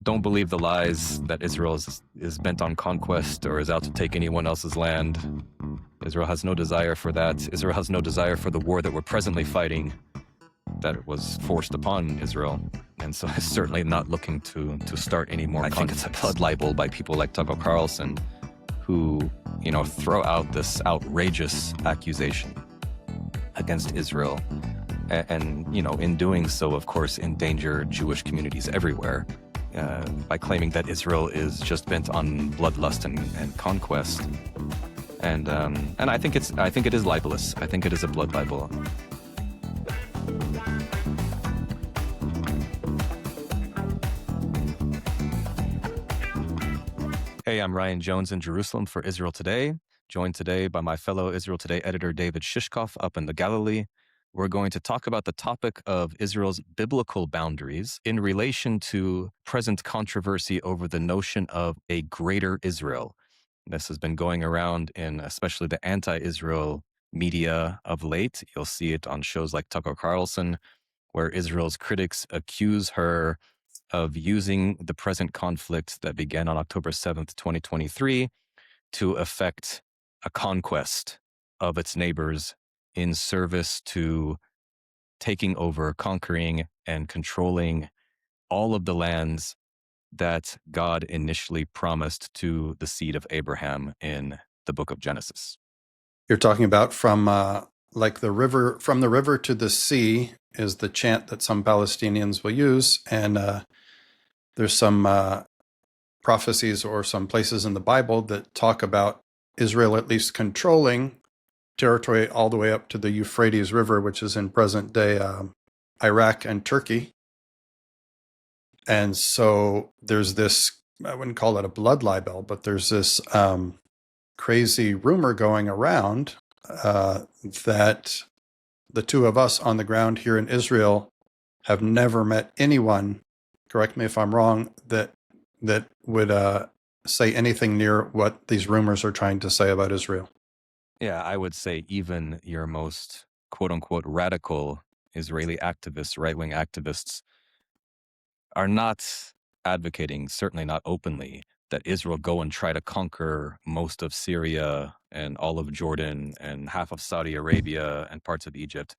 Don't believe the lies that Israel is bent on conquest or is out to take anyone else's land. Israel has no desire for that. Israel has no desire for the war that we're presently fighting, that was forced upon Israel. And so it's certainly not looking to start any more conflicts. I think it's a blood libel by people like Tucker Carlson who, throw out this outrageous accusation against Israel. And in doing so, of course, endanger Jewish communities everywhere by claiming that Israel is just bent on bloodlust and conquest. And I think it is libelous. I think it is a blood libel. Hey, I'm Ryan Jones in Jerusalem for Israel Today, joined today by my fellow Israel Today editor David Shishkoff up in the Galilee. We're going to talk about the topic of Israel's biblical boundaries in relation to present controversy over the notion of a greater Israel. This has been going around in especially the anti-Israel media of late. You'll see it on shows like Tucker Carlson, where Israel's critics accuse her of using the present conflict that began on October 7th, 2023, to effect a conquest of its neighbors in service to taking over, conquering, and controlling all of the lands that God initially promised to the seed of Abraham in the book of Genesis. You're talking about from the river to the sea is the chant that some Palestinians will use, and there's some prophecies or some places in the Bible that talk about Israel at least controlling territory all the way up to the Euphrates River, which is in present-day Iraq and Turkey. And so there's this, I wouldn't call it a blood libel, but there's this crazy rumor going around that the two of us on the ground here in Israel have never met anyone, correct me if I'm wrong, that would say anything near what these rumors are trying to say about Israel. Yeah, I would say even your most quote-unquote radical Israeli activists, right-wing activists, are not advocating, certainly not openly, that Israel go and try to conquer most of Syria and all of Jordan and half of Saudi Arabia and parts of Egypt.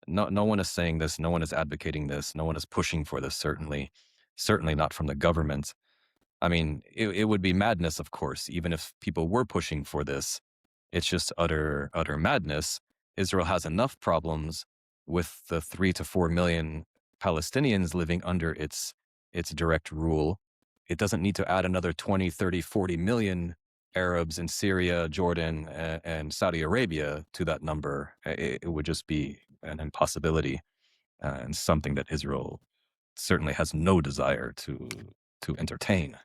No one is saying this. No one is advocating this. No one is pushing for this, certainly not from the government. I mean, it would be madness, of course, even if people were pushing for this. It's just utter madness. Israel has enough problems with the 3 to 4 million Palestinians living under its direct rule. It doesn't need to add another 20, 30, 40 million Arabs in Syria, Jordan, and Saudi Arabia to that number. It would just be an impossibility and something that Israel certainly has no desire to entertain.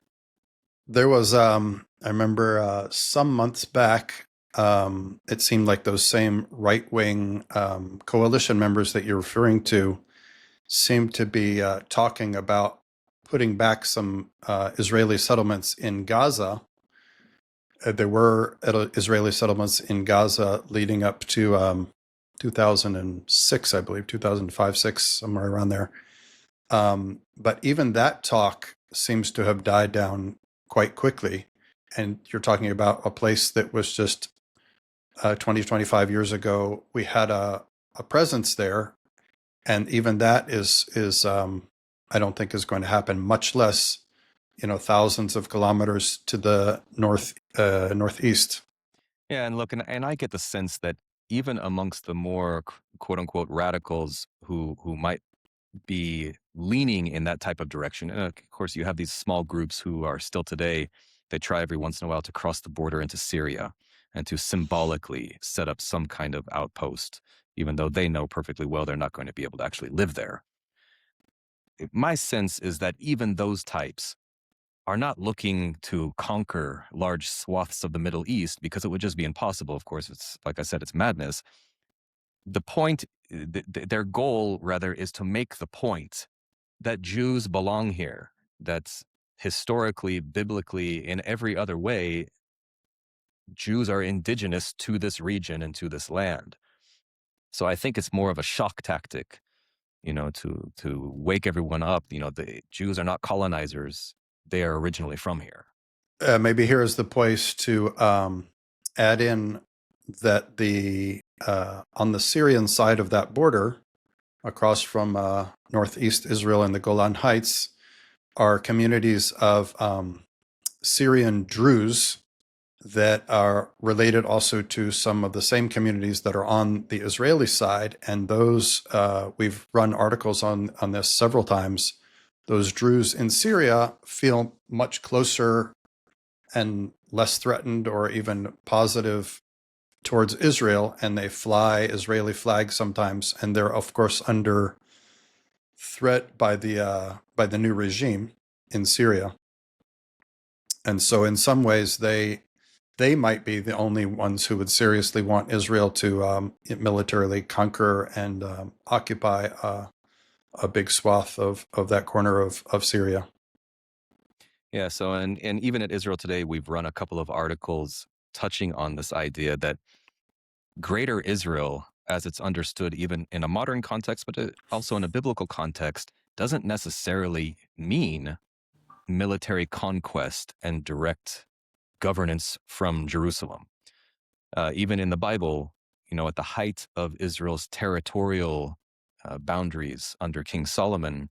There was, I remember some months back, it seemed like those same right-wing coalition members that you're referring to seemed to be talking about putting back some Israeli settlements in Gaza. There were Israeli settlements in Gaza leading up to 2006, I believe, 2005, 6, somewhere around there. But even that talk seems to have died down quite quickly. And you're talking about a place that was just 20, 25 years ago, we had a presence there. And even that is I don't think is going to happen, much less, thousands of kilometers to the northeast. Yeah, and look, and I get the sense that even amongst the more quote unquote radicals who might be leaning in that type of direction, and of course you have these small groups who are still today, they try every once in a while to cross the border into Syria and to symbolically set up some kind of outpost, even though they know perfectly well they're not going to be able to actually live there. My sense is that even those types are not looking to conquer large swaths of the Middle East, because it would just be impossible. Of course, it's, like I said, it's madness. The point, their goal rather, is to make the point that Jews belong here, that historically, biblically, in every other way, Jews are indigenous to this region and to this land. So I think it's more of a shock tactic, to wake everyone up. The Jews are not colonizers. they are originally from here. Maybe here is the place to add in that the on the Syrian side of that border, across from northeast Israel and the Golan Heights, are communities of Syrian Druze that are related also to some of the same communities that are on the Israeli side. And those, we've run articles on this several times. Those Druze in Syria feel much closer and less threatened or even positive towards Israel, and they fly Israeli flags sometimes, and they're of course under threat by the new regime in Syria. And so in some ways they might be the only ones who would seriously want Israel to militarily conquer and occupy a big swath of that corner of Syria. Yeah. So, and even at Israel Today, we've run a couple of articles touching on this idea that Greater Israel, as it's understood even in a modern context, but also in a biblical context, doesn't necessarily mean military conquest and direct governance from Jerusalem. Even in the Bible, at the height of Israel's territorial boundaries under King Solomon,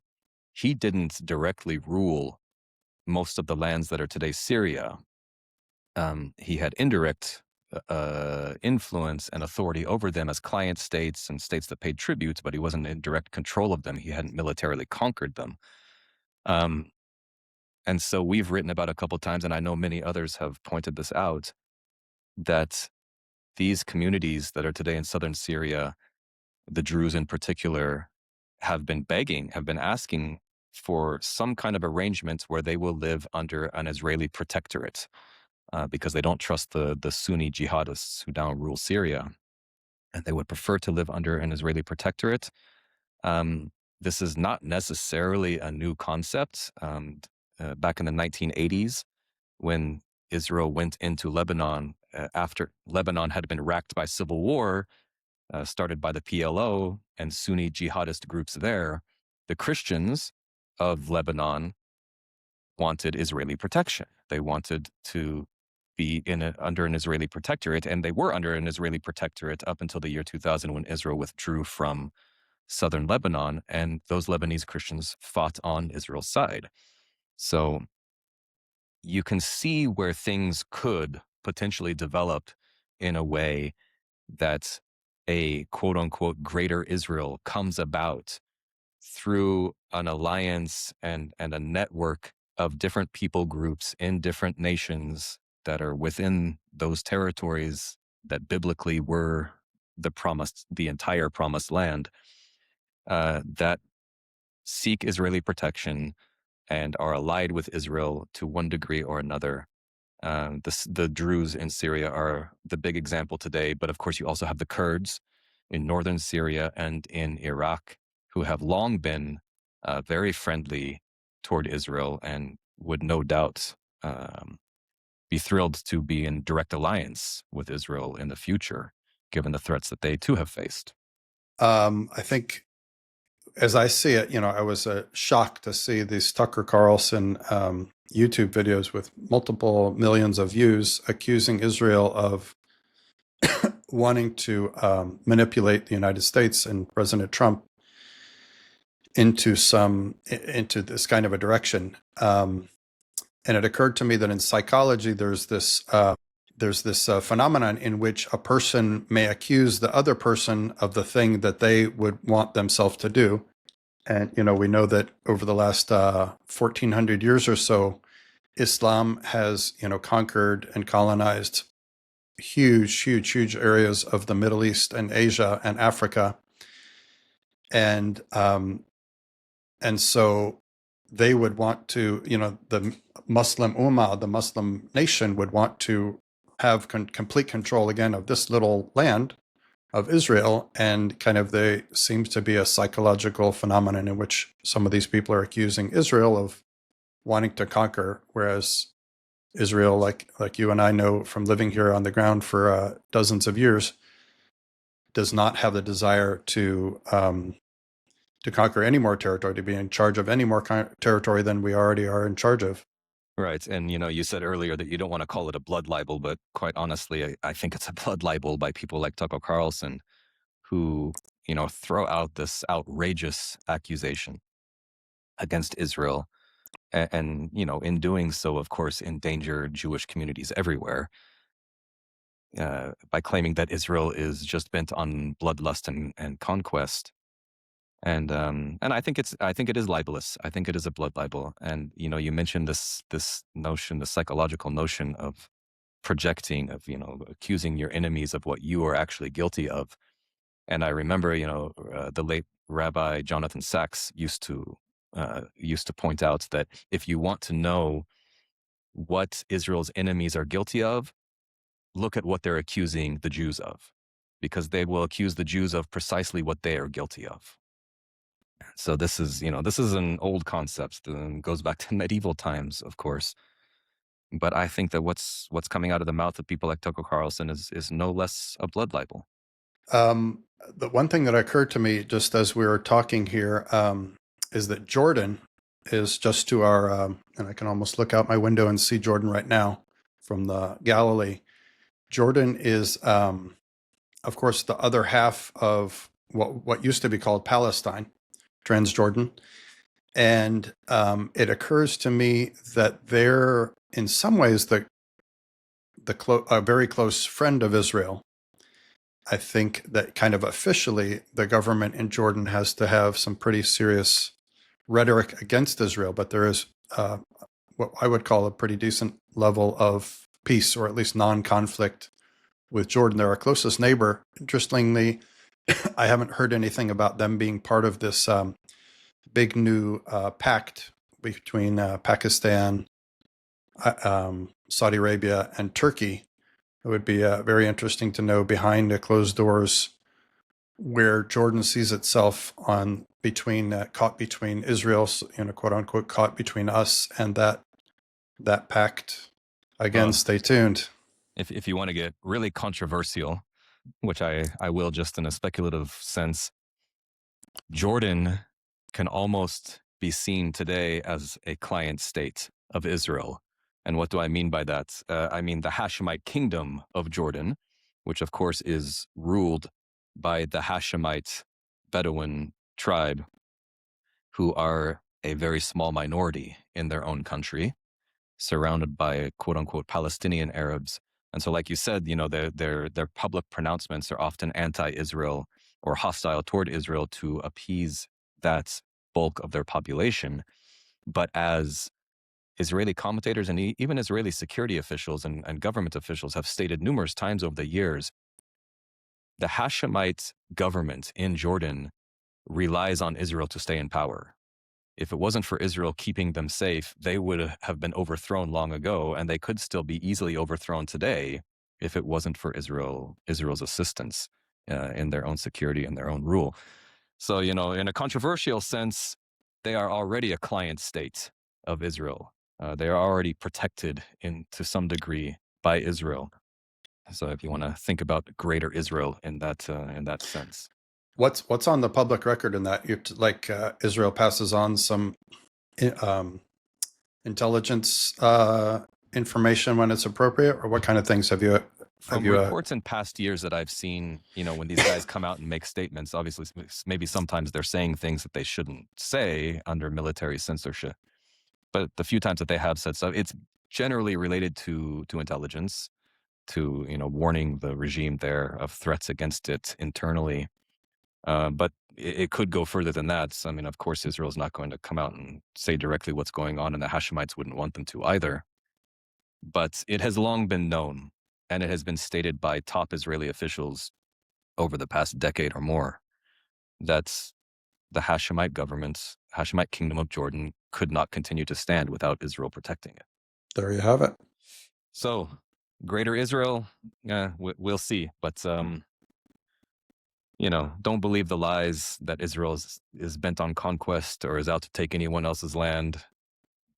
he didn't directly rule most of the lands that are today Syria. He had indirect influence and authority over them as client states and states that paid tributes, but he wasn't in direct control of them. He hadn't militarily conquered them. And so we've written about a couple times, and I know many others have pointed this out, that these communities that are today in southern Syria, the Druze in particular, have been asking for some kind of arrangement where they will live under an Israeli protectorate, because they don't trust the Sunni jihadists who now rule Syria, and they would prefer to live under an Israeli protectorate. This is not necessarily a new concept. Back in the 1980s, when Israel went into Lebanon, after Lebanon had been racked by civil war, started by the PLO and Sunni jihadist groups there, the Christians of Lebanon wanted Israeli protection. They wanted to be under an Israeli protectorate, and they were under an Israeli protectorate up until the year 2000, when Israel withdrew from southern Lebanon, and those Lebanese Christians fought on Israel's side. So you can see where things could potentially develop in a way that a quote unquote greater Israel comes about through an alliance and a network of different people groups in different nations that are within those territories that biblically were the entire promised land, that seek Israeli protection and are allied with Israel to one degree or another. The Druze in Syria are the big example today, but of course you also have the Kurds in northern Syria and in Iraq, who have long been very friendly toward Israel and would no doubt be thrilled to be in direct alliance with Israel in the future, given the threats that they too have faced. I think, as I see it, I was shocked to see these Tucker Carlson YouTube videos with multiple millions of views accusing Israel of wanting to manipulate the United States and President Trump into this kind of a direction. And it occurred to me that in psychology, there's this phenomenon in which a person may accuse the other person of the thing that they would want themselves to do. And, we know that over the last 1,400 years or so, Islam has, conquered and colonized huge areas of the Middle East and Asia and Africa. And so they would want to, the Muslim Ummah, the Muslim nation, would want to have complete control again of this little land of Israel. And there seems to be a psychological phenomenon in which some of these people are accusing Israel of wanting to conquer, whereas Israel, like you and I know from living here on the ground for dozens of years, does not have the desire to conquer any more territory, to be in charge of any more territory than we already are in charge of. Right. And, you said earlier that you don't want to call it a blood libel, but quite honestly, I think it's a blood libel by people like Tucker Carlson who, throw out this outrageous accusation against Israel. And, in doing so, of course, endanger Jewish communities everywhere by claiming that Israel is just bent on bloodlust and conquest. And I think it is libelous. I think it is a blood libel. And you mentioned this notion, the psychological notion of projecting, of accusing your enemies of what you are actually guilty of. And I remember the late Rabbi Jonathan Sachs used to point out that if you want to know what Israel's enemies are guilty of, look at what they're accusing the Jews of, because they will accuse the Jews of precisely what they are guilty of. So this is an old concept that goes back to medieval times, of course. But I think that what's coming out of the mouth of people like Tucker Carlson is no less a blood libel. The one thing that occurred to me just as we were talking here is that Jordan is just to our, and I can almost look out my window and see Jordan right now from the Galilee. Jordan is, of course, the other half of what used to be called Palestine, Transjordan. And it occurs to me that they're, in some ways, a very close friend of Israel. I think that kind of officially the government in Jordan has to have some pretty serious rhetoric against Israel, but there is what I would call a pretty decent level of peace, or at least non-conflict, with Jordan. They're our closest neighbor. Interestingly, I haven't heard anything about them being part of this big new pact between Pakistan, Saudi Arabia, and Turkey. It would be very interesting to know behind the closed doors where Jordan sees itself on caught between Israel, quote unquote, caught between us and that pact. Again, stay tuned. If you want to get really controversial, which I will just in a speculative sense, Jordan can almost be seen today as a client state of Israel. And what do I mean by that? I mean the Hashemite kingdom of Jordan, which of course is ruled by the Hashemite Bedouin tribe, who are a very small minority in their own country, surrounded by quote unquote Palestinian Arabs. And so, like you said, their public pronouncements are often anti-Israel or hostile toward Israel to appease that bulk of their population. But as Israeli commentators and even Israeli security officials and government officials have stated numerous times over the years, the Hashemite government in Jordan relies on Israel to stay in power. If it wasn't for Israel keeping them safe, they would have been overthrown long ago, and they could still be easily overthrown today if it wasn't for Israel's assistance in their own security and their own rule. So, in a controversial sense, they are already a client state of Israel. They are already protected to some degree by Israel. So, if you want to think about greater Israel in that sense. What's on the public record in that? Israel passes on some intelligence information when it's appropriate, or what kind of things have you? From reports in past years that I've seen, when these guys come out and make statements, obviously, maybe sometimes they're saying things that they shouldn't say under military censorship. But the few times that they have said so, it's generally related to intelligence, to warning the regime there of threats against it internally. But it could go further than that. I mean, of course, Israel's not going to come out and say directly what's going on, and the Hashemites wouldn't want them to either. But it has long been known, and it has been stated by top Israeli officials over the past decade or more, that the Hashemite government, Hashemite kingdom of Jordan, could not continue to stand without Israel protecting it. There you have it. So, greater Israel, we'll see. But, don't believe the lies that Israel is bent on conquest or is out to take anyone else's land.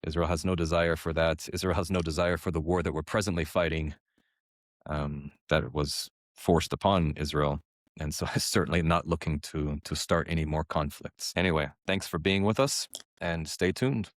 Israel has no desire for that. Israel has no desire for the war that we're presently fighting, that was forced upon Israel. And so it's certainly not looking to start any more conflicts. Anyway, thanks for being with us, and stay tuned.